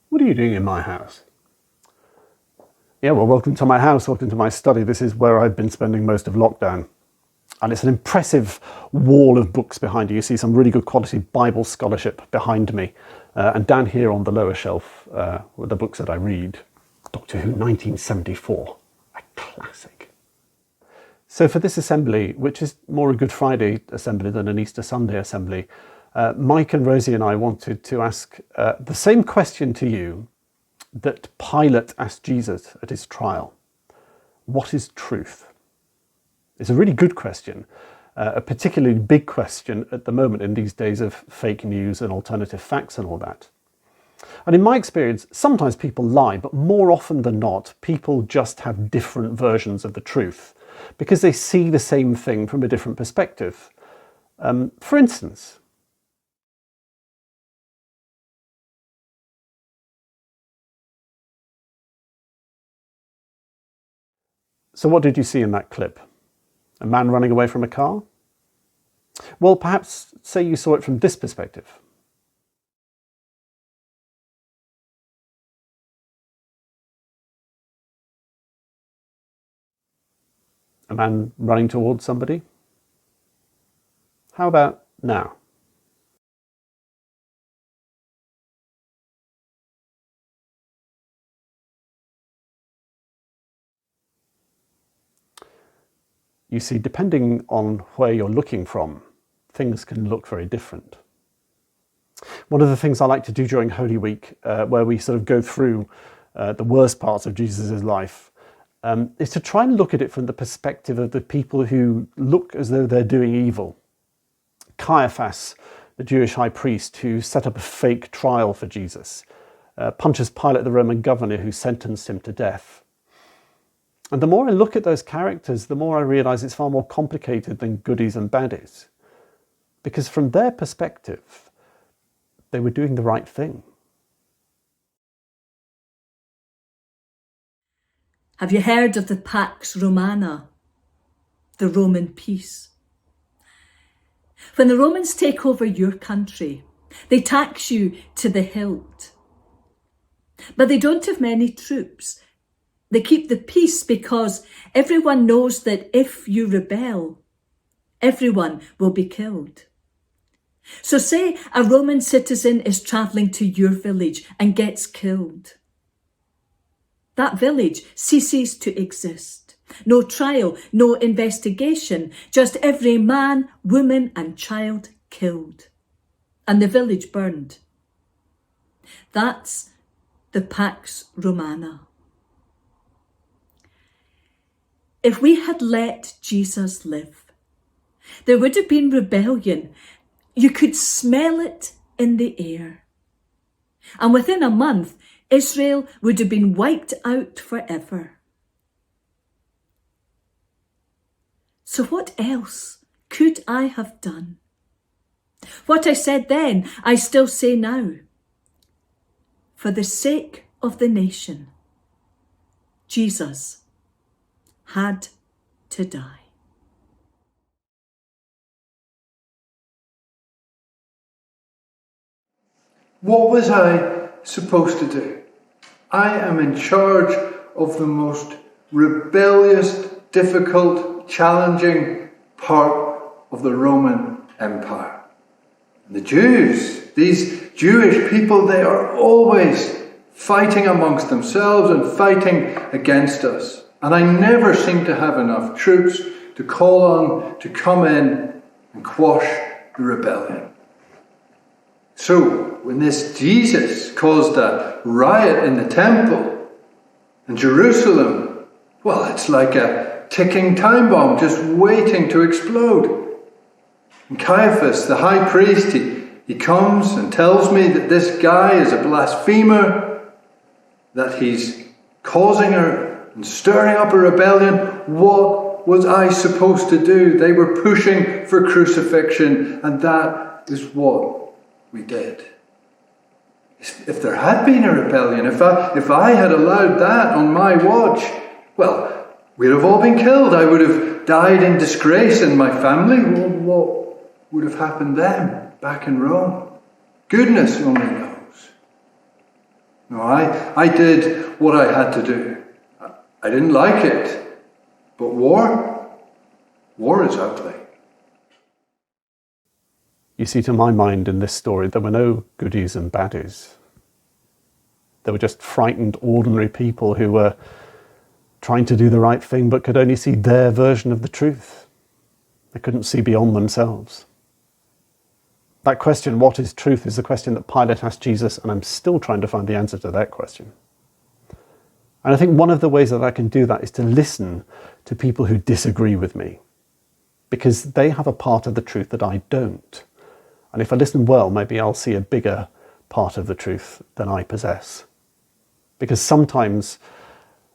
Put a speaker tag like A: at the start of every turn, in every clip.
A: What are you doing in my house? Yeah, well, welcome to my house, welcome to my study. This is where I've been spending most of lockdown. And it's an impressive wall of books behind you. You see some really good quality Bible scholarship behind me. And down here on the lower shelf were the books that I read. Doctor Who 1974, a classic. So for this assembly, which is more a Good Friday assembly than an Easter Sunday assembly, Mike and Rosie and I wanted to ask the same question to you that Pilate asked Jesus at his trial. What is truth? It's a really good question, a particularly big question at the moment in these days of fake news and alternative facts and all that. And in my experience, sometimes people lie, but more often than not, people just have different versions of the truth because they see the same thing from a different perspective. For instance, so what did you see in that clip? A man running away from a car? Well, perhaps say you saw it from this perspective. A man running towards somebody? How about now? You see, depending on where you're looking from, things can look very different. One of the things I like to do during Holy Week, where we sort of go through the worst parts of Jesus' life, is to try and look at it from the perspective of the people who look as though they're doing evil. Caiaphas, the Jewish high priest who set up a fake trial for Jesus, Pontius Pilate, the Roman governor who sentenced him to death. And the more I look at those characters, the more I realise it's far more complicated than goodies and baddies. Because from their perspective, they were doing the right thing.
B: Have you heard of the Pax Romana, the Roman peace? When the Romans take over your country, they tax you to the hilt. But they don't have many troops. They keep the peace because everyone knows that if you rebel, everyone will be killed. So say a Roman citizen is travelling to your village and gets killed. That village ceases to exist. No trial, no investigation, just every man, woman and child killed. And the village burned. That's the Pax Romana. If we had let Jesus live, there would have been rebellion. You could smell it in the air. And within a month, Israel would have been wiped out forever. So what else could I have done? What I said then, I still say now. For the sake of the nation, Jesus had to die.
C: What was I supposed to do? I am in charge of the most rebellious, difficult, challenging part of the Roman Empire. The Jews, these Jewish people, they are always fighting amongst themselves and fighting against us. And I never seem to have enough troops to call on to come in and quash the rebellion. So, when this Jesus caused a riot in the temple in Jerusalem, well, it's like a ticking time bomb just waiting to explode. And Caiaphas, the high priest, he comes and tells me that this guy is a blasphemer, that he's causing and stirring up a rebellion. What was I supposed to do? They were pushing for crucifixion, and that is what we did. If there had been a rebellion, if I had allowed that on my watch, well, we'd have all been killed. I would have died in disgrace, and my family, what would have happened then back in Rome? Goodness only knows. No, I did what I had to do. I didn't like it. But war is ugly.
A: You see, to my mind in this story, there were no goodies and baddies. They were just frightened, ordinary people who were trying to do the right thing but could only see their version of the truth. They couldn't see beyond themselves. That question, what is truth, is the question that Pilate asked Jesus, and I'm still trying to find the answer to that question. And I think one of the ways that I can do that is to listen to people who disagree with me, because they have a part of the truth that I don't. And if I listen well, maybe I'll see a bigger part of the truth than I possess. Because sometimes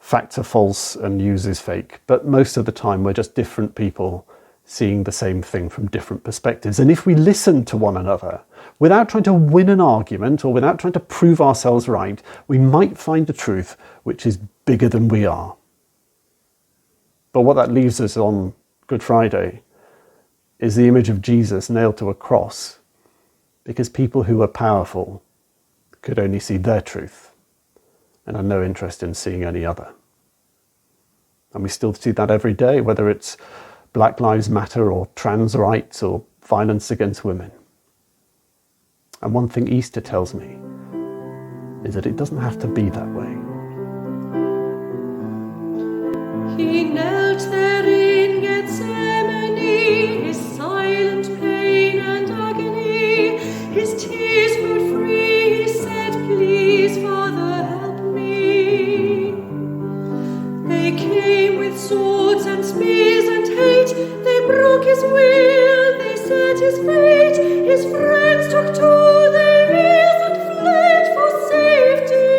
A: facts are false and news is fake, but most of the time we're just different people seeing the same thing from different perspectives. And if we listen to one another without trying to win an argument or without trying to prove ourselves right, we might find a truth which is bigger than we are. But what that leaves us on Good Friday is the image of Jesus nailed to a cross, because people who are powerful could only see their truth and had no interest in seeing any other. And we still see that every day, whether it's Black Lives Matter or trans rights or violence against women. And one thing Easter tells me is that it doesn't have to be that way.
D: He knelt there in Gethsemane, his silent pain and agony, his tears flowed free, he said, "Please, Father, help me." They came with swords and spears and hate, they broke his will, they set his fate, his friends took to their heels and fled for safety.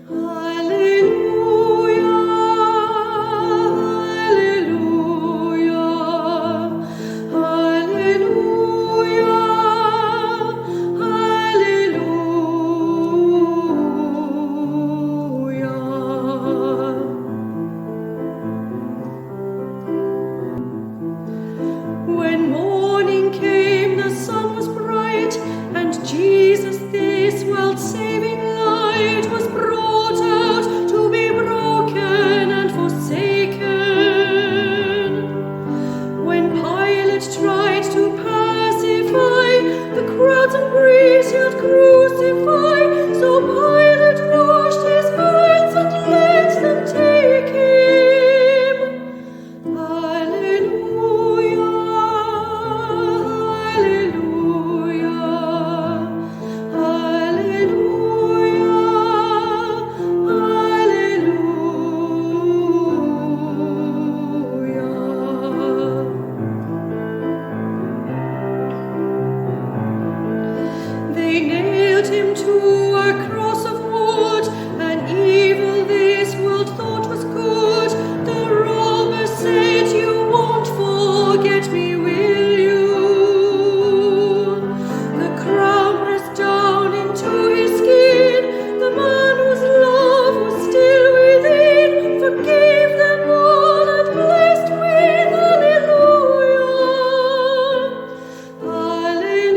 D: Hallelujah, hallelujah, hallelujah, hallelujah. When morning came, the sun was bright, and Jesus, this world-saving light, was brought out to be broken and forsaken. When Pilate tried to pacify the crowds and breathed, "Crucify," so Pilate washed his hands and let them take him. Hallelujah, hallelujah, hallelujah. They nailed him to a cross of wood, and evil this world thought was good. The robber said, "You won't forget me, will you?" The crown pressed down into his skin, the man whose love was still within, forgave them all and blessed with hallelujah. Hallelujah,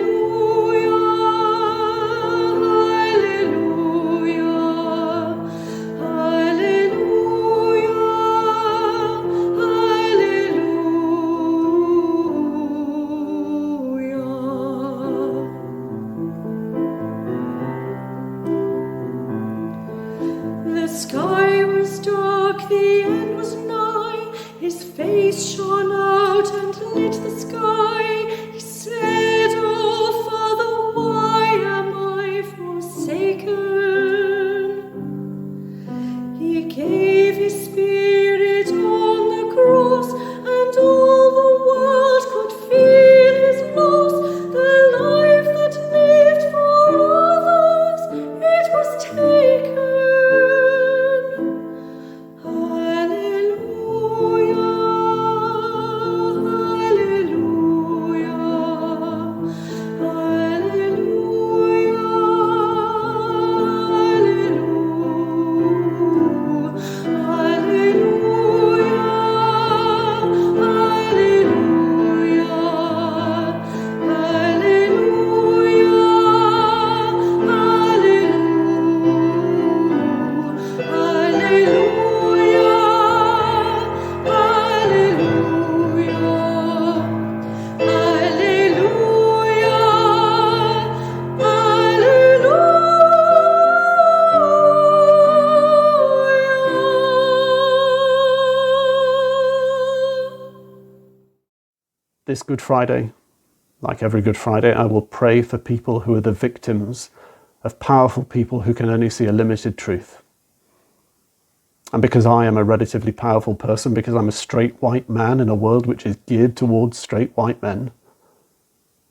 D: hallelujah. The sky was dark, the end was nigh. His face shone out and lit the sky. He said, "Oh, Father, why am I forsaken?" He gave his spirit on the cross, and all the world could feel his loss. The life that lived for others, it was taken. Hallelujah, hallelujah.
A: this Good Friday, like every Good Friday, I will pray for people who are the victims of powerful people who can only see a limited truth. And because I am a relatively powerful person, because I'm a straight white man in a world which is geared towards straight white men,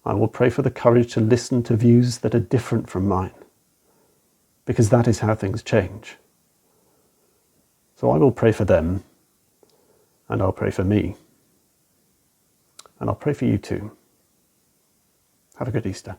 A: I will pray for the courage to listen to views that are different from mine, because that is how things change. So I will pray for them, and I'll pray for me, and I'll pray for you too. Have a good Easter.